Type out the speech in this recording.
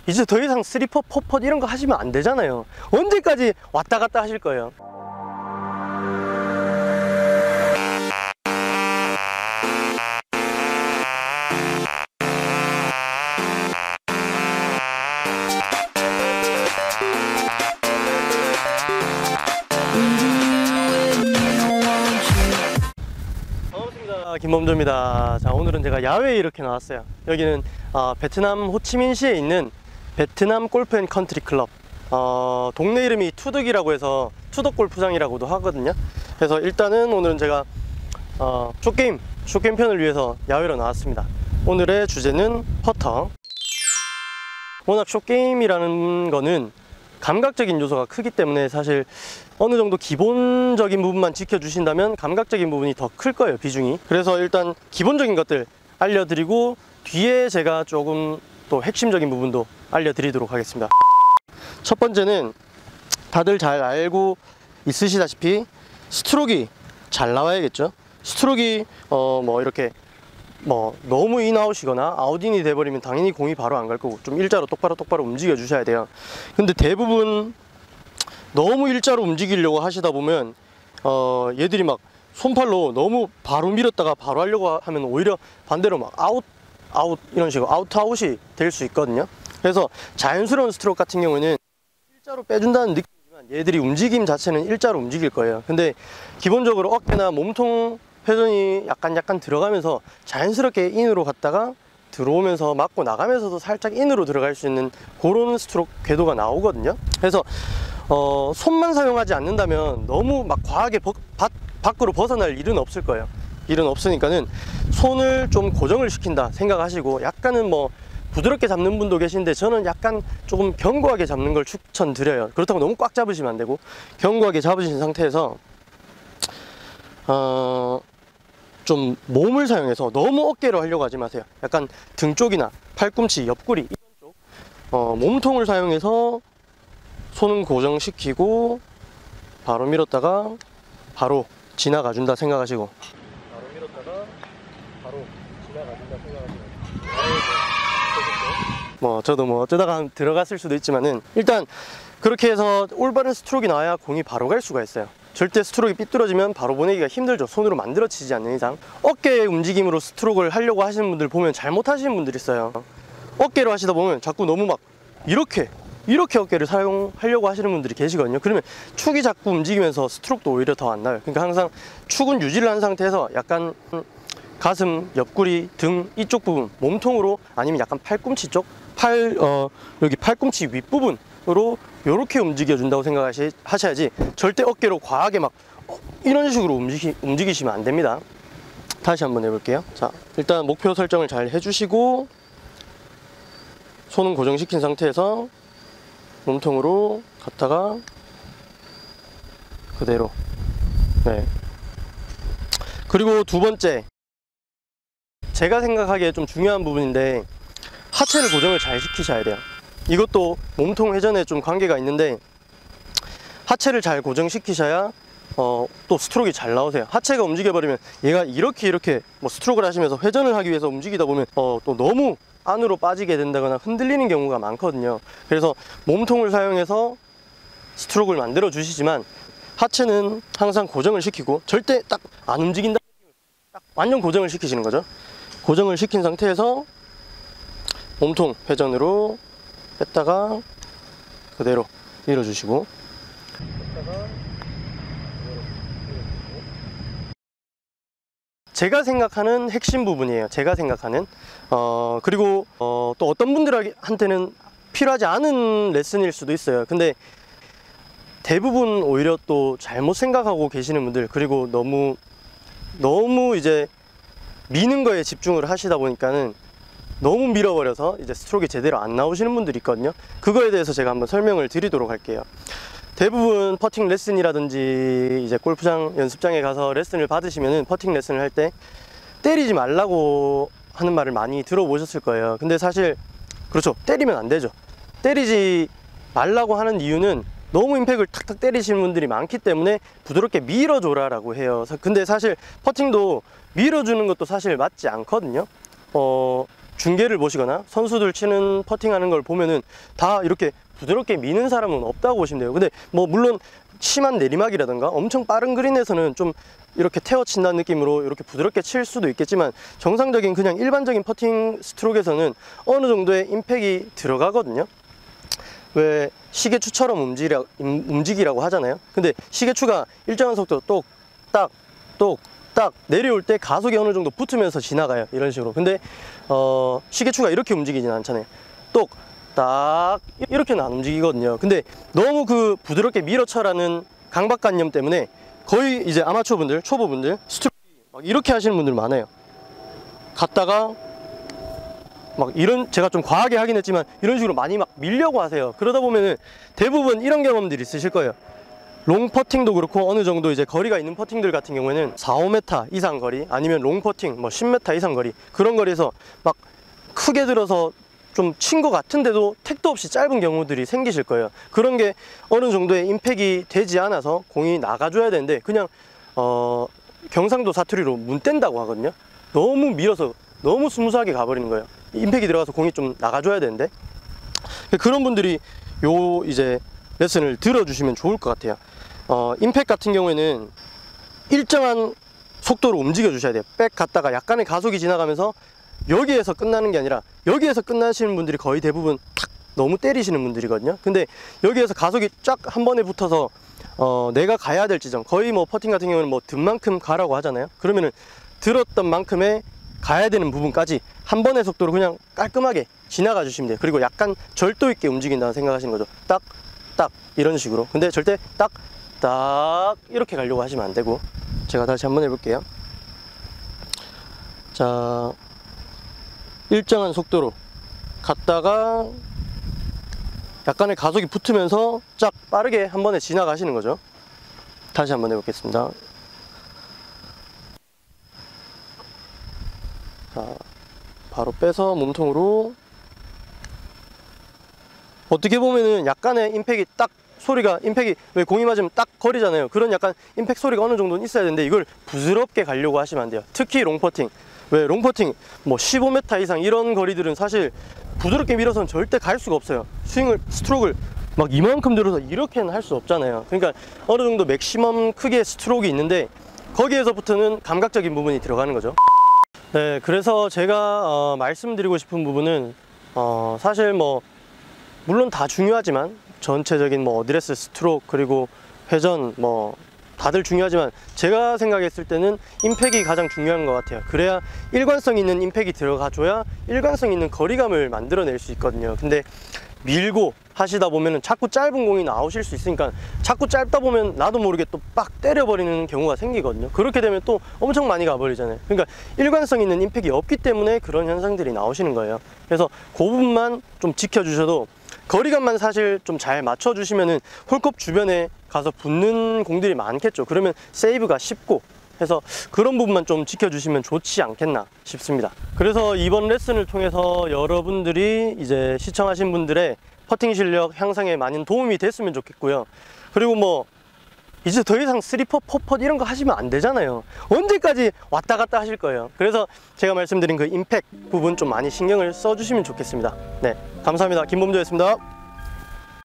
이제 더 이상 3펫, 4펫 이런 거 하시면 안 되잖아요. 언제까지 왔다 갔다 하실 거예요? 반갑습니다. 김범조입니다. 자, 오늘은 제가 야외에 이렇게 나왔어요. 여기는 베트남 호치민시에 있는 베트남 골프 앤 컨트리 클럽, 동네 이름이 투덕이라고 해서 투덕 골프장이라고도 하거든요. 그래서 일단은 오늘은 제가 숏게임 편을 위해서 야외로 나왔습니다. 오늘의 주제는 퍼터. 워낙 숏게임이라는 거는 감각적인 요소가 크기 때문에 사실 어느 정도 기본적인 부분만 지켜주신다면 감각적인 부분이 더 클 거예요, 비중이. 그래서 일단 기본적인 것들 알려드리고 뒤에 제가 조금 또 핵심적인 부분도 알려드리도록 하겠습니다. 첫 번째는 다들 잘 알고 있으시다시피 스트로크가 잘 나와야겠죠. 스트로크가 이렇게 너무 인아웃이거나 아웃인이 돼버리면 당연히 공이 바로 안 갈 거고, 좀 일자로 똑바로 움직여 주셔야 돼요. 근데 대부분 너무 일자로 움직이려고 하시다 보면 얘들이 막 손팔로 너무 바로 밀었다가 바로 하려고 하면 오히려 반대로 막 아웃 이런 식으로 아웃이 될 수 있거든요. 그래서 자연스러운 스트로크 같은 경우에는 일자로 빼준다는 느낌이지만 얘들이 움직임 자체는 일자로 움직일 거예요. 근데 기본적으로 어깨나 몸통 회전이 약간 들어가면서 자연스럽게 인으로 갔다가 들어오면서 맞고 나가면서도 살짝 인으로 들어갈 수 있는 그런 스트로크 궤도가 나오거든요. 그래서 손만 사용하지 않는다면 너무 막 과하게 밖으로 벗어날 일은 없을 거예요. 일은 없으니까는 손을 좀 고정을 시킨다 생각하시고, 약간은 부드럽게 잡는 분도 계신데 저는 약간 조금 견고하게 잡는 걸 추천드려요. 그렇다고 너무 꽉 잡으시면 안 되고, 견고하게 잡으신 상태에서 좀 몸을 사용해서 너무 어깨로 하려고 하지 마세요. 약간 등 쪽이나 팔꿈치, 옆구리 이런 쪽 몸통을 사용해서 손은 고정시키고 바로 밀었다가 바로 지나가 준다 생각하시고, 바로 밀었다가 바로 지나가 준다 생각하시고, 저도 어쩌다가 들어갔을 수도 있지만은 일단 그렇게 해서 올바른 스트로크가 나와야 공이 바로 갈 수가 있어요. 절대 스트로크가 삐뚤어지면 바로 보내기가 힘들죠. 손으로 만들어지지 않는 이상. 어깨의 움직임으로 스트로크를 하려고 하시는 분들 보면 잘못 하시는 분들 있어요. 어깨로 하시다 보면 자꾸 너무 막 이렇게 어깨를 사용하려고 하시는 분들이 계시거든요. 그러면 축이 자꾸 움직이면서 스트로크도 오히려 더 안 나요. 그러니까 항상 축은 유지를 한 상태에서 약간 가슴, 옆구리, 등 이쪽 부분 몸통으로, 아니면 약간 팔꿈치 쪽, 여기 팔꿈치 윗부분으로 이렇게 움직여 준다고 생각하셔야지, 절대 어깨로 과하게 막 이런 식으로 움직이시면 안 됩니다. 다시 한번 해볼게요. 자, 일단 목표 설정을 잘 해주시고 손은 고정시킨 상태에서 몸통으로 갔다가 그대로. 네. 그리고 두 번째, 제가 생각하기에 좀 중요한 부분인데, 하체를 고정을 잘 시키셔야 돼요. 이것도 몸통 회전에 좀 관계가 있는데, 하체를 잘 고정시키셔야 또 스트로크가 잘 나오세요. 하체가 움직여버리면 얘가 이렇게 스트로크를 하시면서 회전을 하기 위해서 움직이다 보면 또 너무 안으로 빠지게 된다거나 흔들리는 경우가 많거든요. 그래서 몸통을 사용해서 스트로크를 만들어 주시지만 하체는 항상 고정을 시키고, 절대 딱 안 움직인다, 딱 완전 고정을 시키시는 거죠. 고정을 시킨 상태에서 몸통 회전으로 뺐다가 그대로 밀어주시고, 제가 생각하는 핵심 부분이에요. 제가 생각하는 그리고 또 어떤 분들한테는 필요하지 않은 레슨일 수도 있어요. 근데 대부분 오히려 또 잘못 생각하고 계시는 분들, 그리고 너무 이제 미는 거에 집중을 하시다 보니까는 너무 밀어버려서 이제 스트로크가 제대로 안 나오시는 분들이 있거든요. 그거에 대해서 제가 한번 설명을 드리도록 할게요. 대부분 퍼팅 레슨이라든지 이제 골프장 연습장에 가서 레슨을 받으시면은 퍼팅 레슨을 할 때 때리지 말라고 하는 말을 많이 들어보셨을 거예요. 근데 사실 그렇죠, 때리면 안 되죠. 때리지 말라고 하는 이유는 너무 임팩을 탁탁 때리시는 분들이 많기 때문에 부드럽게 밀어줘라 라고 해요. 근데 사실 퍼팅도 밀어주는 것도 사실 맞지 않거든요. 중계를 보시거나 선수들 치는 퍼팅하는 걸 보면은 다 이렇게 부드럽게 미는 사람은 없다고 보시면 돼요. 근데 뭐 물론 심한 내리막이라든가 엄청 빠른 그린에서는 좀 이렇게 태워 친다는 느낌으로 이렇게 부드럽게 칠 수도 있겠지만, 정상적인 그냥 일반적인 퍼팅 스트로크에서는 어느 정도의 임팩이 들어가거든요. 왜 시계추처럼 움직이라고 하잖아요. 근데 시계추가 일정한 속도로 똑딱 똑딱 내려올 때 가속이 어느 정도 붙으면서 지나가요, 이런 식으로. 근데 시계추가 이렇게 움직이진 않잖아요. 똑딱 이렇게는 안 움직이거든요. 근데 너무 그 부드럽게 밀어쳐라는 강박관념 때문에 거의 이제 아마추어 분들, 초보분들 스트로크 막 이렇게 하시는 분들 많아요. 갔다가 막 이런, 제가 좀 과하게 하긴 했지만 이런 식으로 많이 막 밀려고 하세요. 그러다 보면은 대부분 이런 경험들이 있으실 거예요. 롱 퍼팅도 그렇고 어느 정도 이제 거리가 있는 퍼팅들 같은 경우에는 4, 5m 이상 거리, 아니면 롱 퍼팅 뭐 10m 이상 거리, 그런 거리에서 막 크게 들어서 좀 친 것 같은데도 택도 없이 짧은 경우들이 생기실 거예요. 그런 게 어느 정도의 임팩이 되지 않아서 공이 나가줘야 되는데 그냥 경상도 사투리로 문 뗀다고 하거든요. 너무 밀어서 너무 스무스하게 가버리는 거예요. 임팩이 들어가서 공이 좀 나가줘야 되는데, 그런 분들이 요 이제 레슨을 들어주시면 좋을 것 같아요. 임팩 같은 경우에는 일정한 속도로 움직여 주셔야 돼요. 백 갔다가 약간의 가속이 지나가면서 여기에서 끝나는 게 아니라, 여기에서 끝나시는 분들이 거의 대부분 탁 너무 때리시는 분들이거든요. 근데 여기에서 가속이 쫙 한 번에 붙어서 내가 가야 될 지점, 거의 뭐 퍼팅 같은 경우는 뭐 든만큼 가라고 하잖아요. 그러면은 들었던 만큼의 가야 되는 부분까지 한 번의 속도로 그냥 깔끔하게 지나가 주시면 돼요. 그리고 약간 절도 있게 움직인다는 생각하시는 거죠. 딱 이런 식으로. 근데 절대 딱 이렇게 가려고 하시면 안 되고, 제가 다시 한번 해볼게요. 자, 일정한 속도로 갔다가 약간의 가속이 붙으면서 쫙 빠르게 한 번에 지나가시는 거죠. 다시 한번 해보겠습니다. 자, 바로 빼서 몸통으로. 어떻게 보면은 약간의 임팩이 딱 소리가, 임팩이 왜 공이 맞으면 딱 거리잖아요. 그런 약간 임팩 소리가 어느 정도는 있어야 되는데 이걸 부드럽게 가려고 하시면 안 돼요. 특히 롱퍼팅, 왜 롱퍼팅 뭐 15m 이상 이런 거리들은 사실 부드럽게 밀어서는 절대 갈 수가 없어요. 스트로크를 막 이만큼 들어서 이렇게는 할 수 없잖아요. 그러니까 어느 정도 맥시멈 크기의 스트로크가 있는데 거기에서부터는 감각적인 부분이 들어가는 거죠. 네, 그래서 제가 말씀드리고 싶은 부분은 사실 뭐 물론 다 중요하지만 전체적인 뭐 어드레스, 스트로크, 그리고 회전 뭐 다들 중요하지만 제가 생각했을 때는 임팩이 가장 중요한 것 같아요. 그래야 일관성 있는 임팩이 들어가줘야 일관성 있는 거리감을 만들어낼 수 있거든요. 근데 밀고 하시다 보면은 자꾸 짧은 공이 나오실 수 있으니까 자꾸 짧다 보면 나도 모르게 또 빡 때려버리는 경우가 생기거든요. 그렇게 되면 또 엄청 많이 가버리잖아요. 그러니까 일관성 있는 임팩이 없기 때문에 그런 현상들이 나오시는 거예요. 그래서 그 부분만 좀 지켜주셔도, 거리감만 사실 좀 잘 맞춰주시면은 홀컵 주변에 가서 붙는 공들이 많겠죠. 그러면 세이브가 쉽고 해서 그런 부분만 좀 지켜주시면 좋지 않겠나 싶습니다. 그래서 이번 레슨을 통해서 여러분들이 이제 시청하신 분들의 퍼팅 실력 향상에 많은 도움이 됐으면 좋겠고요. 그리고 뭐 이제 더 이상 3퍼, 4퍼 이런 거 하시면 안 되잖아요. 언제까지 왔다 갔다 하실 거예요. 그래서 제가 말씀드린 그 임팩 부분 좀 많이 신경을 써주시면 좋겠습니다. 네, 감사합니다. 김범조였습니다.